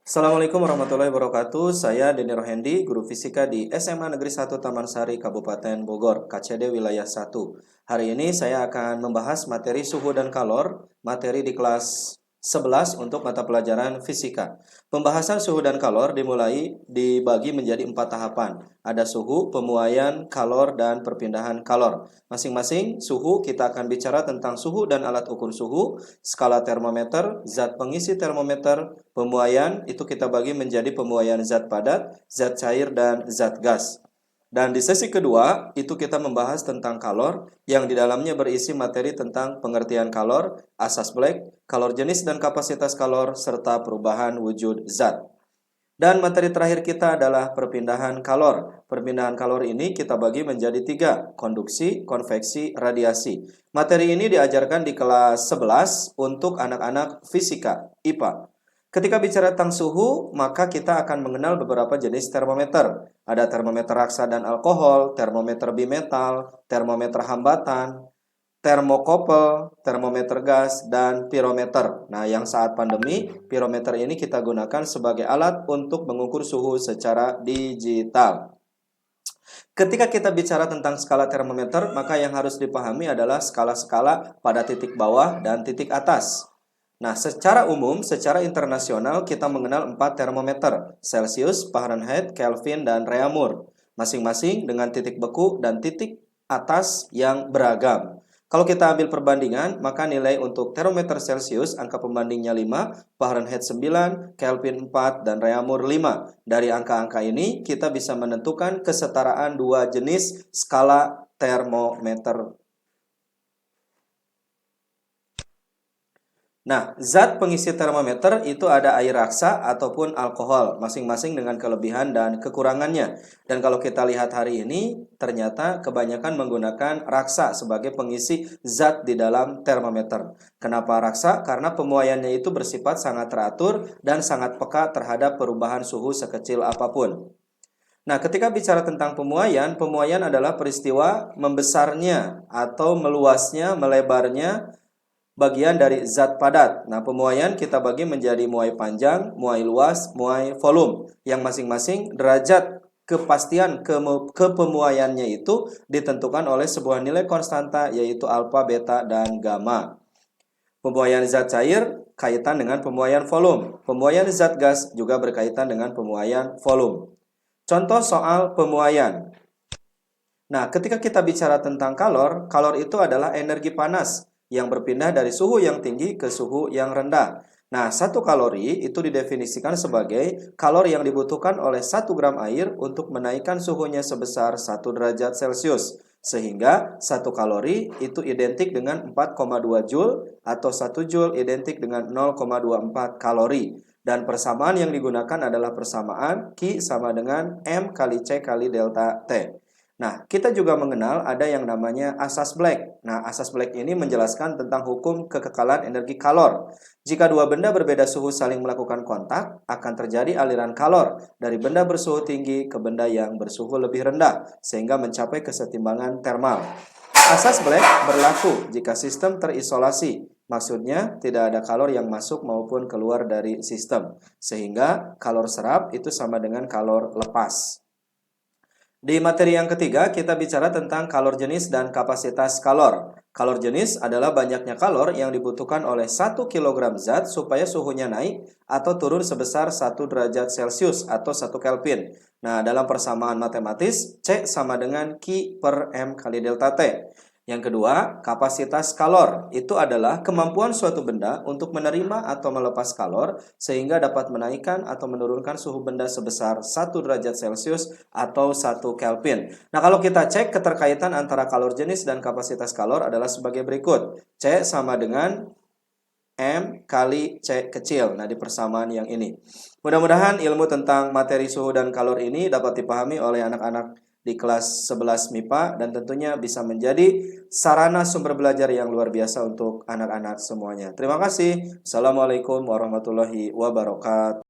Assalamualaikum warahmatullahi wabarakatuh. Saya Denny Rohendi, guru fisika di SMA Negeri 1 Taman Sari, Kabupaten Bogor, KCD Wilayah 1. Hari ini saya akan membahas materi suhu dan kalor, materi di kelas 11 untuk mata pelajaran fisika. Pembahasan suhu dan kalor dibagi menjadi 4 tahapan. Ada suhu, pemuaian, kalor, dan perpindahan kalor. Masing-masing suhu kita akan bicara tentang suhu dan alat ukur suhu, skala termometer, zat pengisi termometer. Pemuaian itu kita bagi menjadi pemuaian zat padat, zat cair, dan zat gas. Dan di sesi kedua, itu kita membahas tentang kalor, yang di dalamnya berisi materi tentang pengertian kalor, asas Black, kalor jenis dan kapasitas kalor, serta perubahan wujud zat. Dan materi terakhir kita adalah perpindahan kalor. Perpindahan kalor ini kita bagi menjadi 3, konduksi, konveksi, radiasi. Materi ini diajarkan di kelas 11 untuk anak-anak fisika, IPA. Ketika bicara tentang suhu, maka kita akan mengenal beberapa jenis termometer. Ada termometer raksa dan alkohol, termometer bimetal, termometer hambatan, termokopel, termometer gas, dan pirometer. Nah, yang saat pandemi, pirometer ini kita gunakan sebagai alat untuk mengukur suhu secara digital. Ketika kita bicara tentang skala termometer, maka yang harus dipahami adalah skala-skala pada titik bawah dan titik atas. Nah, secara umum, secara internasional kita mengenal 4 termometer, Celsius, Fahrenheit, Kelvin, dan Reaumur. Masing-masing dengan titik beku dan titik atas yang beragam. Kalau kita ambil perbandingan, maka nilai untuk termometer Celsius, angka pembandingnya 5, Fahrenheit 9, Kelvin 4, dan Reaumur 5. Dari angka-angka ini, kita bisa menentukan kesetaraan dua jenis skala termometer. Nah, zat pengisi termometer itu ada air raksa ataupun alkohol, masing-masing dengan kelebihan dan kekurangannya. Dan kalau kita lihat hari ini, ternyata kebanyakan menggunakan raksa sebagai pengisi zat di dalam termometer. Kenapa raksa? Karena pemuaiannya itu bersifat sangat teratur dan sangat peka terhadap perubahan suhu sekecil apapun. Nah, ketika bicara tentang pemuaian, pemuaian adalah peristiwa membesarnya atau meluasnya, melebarnya bagian dari zat padat. Nah, pemuaian kita bagi menjadi muai panjang, muai luas, muai volume, yang masing-masing derajat kepastian kepemuaiannya itu ditentukan oleh sebuah nilai konstanta, yaitu alfa, beta, dan gamma. Pemuaian zat cair kaitan dengan pemuaian volume. Pemuaian zat gas juga berkaitan dengan pemuaian volume. Contoh soal pemuaian. Nah, ketika kita bicara tentang kalor, kalor itu adalah energi panas yang berpindah dari suhu yang tinggi ke suhu yang rendah. Nah, 1 kalori itu didefinisikan sebagai kalori yang dibutuhkan oleh 1 gram air untuk menaikkan suhunya sebesar 1 derajat Celcius. Sehingga 1 kalori itu identik dengan 4,2 Joule atau 1 Joule identik dengan 0,24 kalori. Dan persamaan yang digunakan adalah persamaan Q sama dengan M kali C kali delta T. Nah, kita juga mengenal ada yang namanya asas Black. Nah, asas Black ini menjelaskan tentang hukum kekekalan energi kalor. Jika dua benda berbeda suhu saling melakukan kontak, akan terjadi aliran kalor dari benda bersuhu tinggi ke benda yang bersuhu lebih rendah, sehingga mencapai kesetimbangan termal. Asas Black berlaku jika sistem terisolasi. Maksudnya, tidak ada kalor yang masuk maupun keluar dari sistem. Sehingga kalor serap itu sama dengan kalor lepas. Di materi yang ketiga, kita bicara tentang kalor jenis dan kapasitas kalor. Kalor jenis adalah banyaknya kalor yang dibutuhkan oleh 1 kg zat supaya suhunya naik atau turun sebesar 1 derajat Celcius atau 1 Kelvin. Nah, dalam persamaan matematis, C sama dengan Q per M kali delta T. Yang kedua, kapasitas kalor. Itu adalah kemampuan suatu benda untuk menerima atau melepas kalor sehingga dapat menaikkan atau menurunkan suhu benda sebesar 1 derajat Celcius atau 1 Kelvin. Nah, kalau kita cek keterkaitan antara kalor jenis dan kapasitas kalor adalah sebagai berikut. C sama dengan M kali C kecil. Nah, di persamaan yang ini. Mudah-mudahan ilmu tentang materi suhu dan kalor ini dapat dipahami oleh anak-anak di kelas 11 MIPA dan tentunya bisa menjadi sarana sumber belajar yang luar biasa untuk anak-anak semuanya. Terima kasih. Assalamualaikum warahmatullahi wabarakatuh.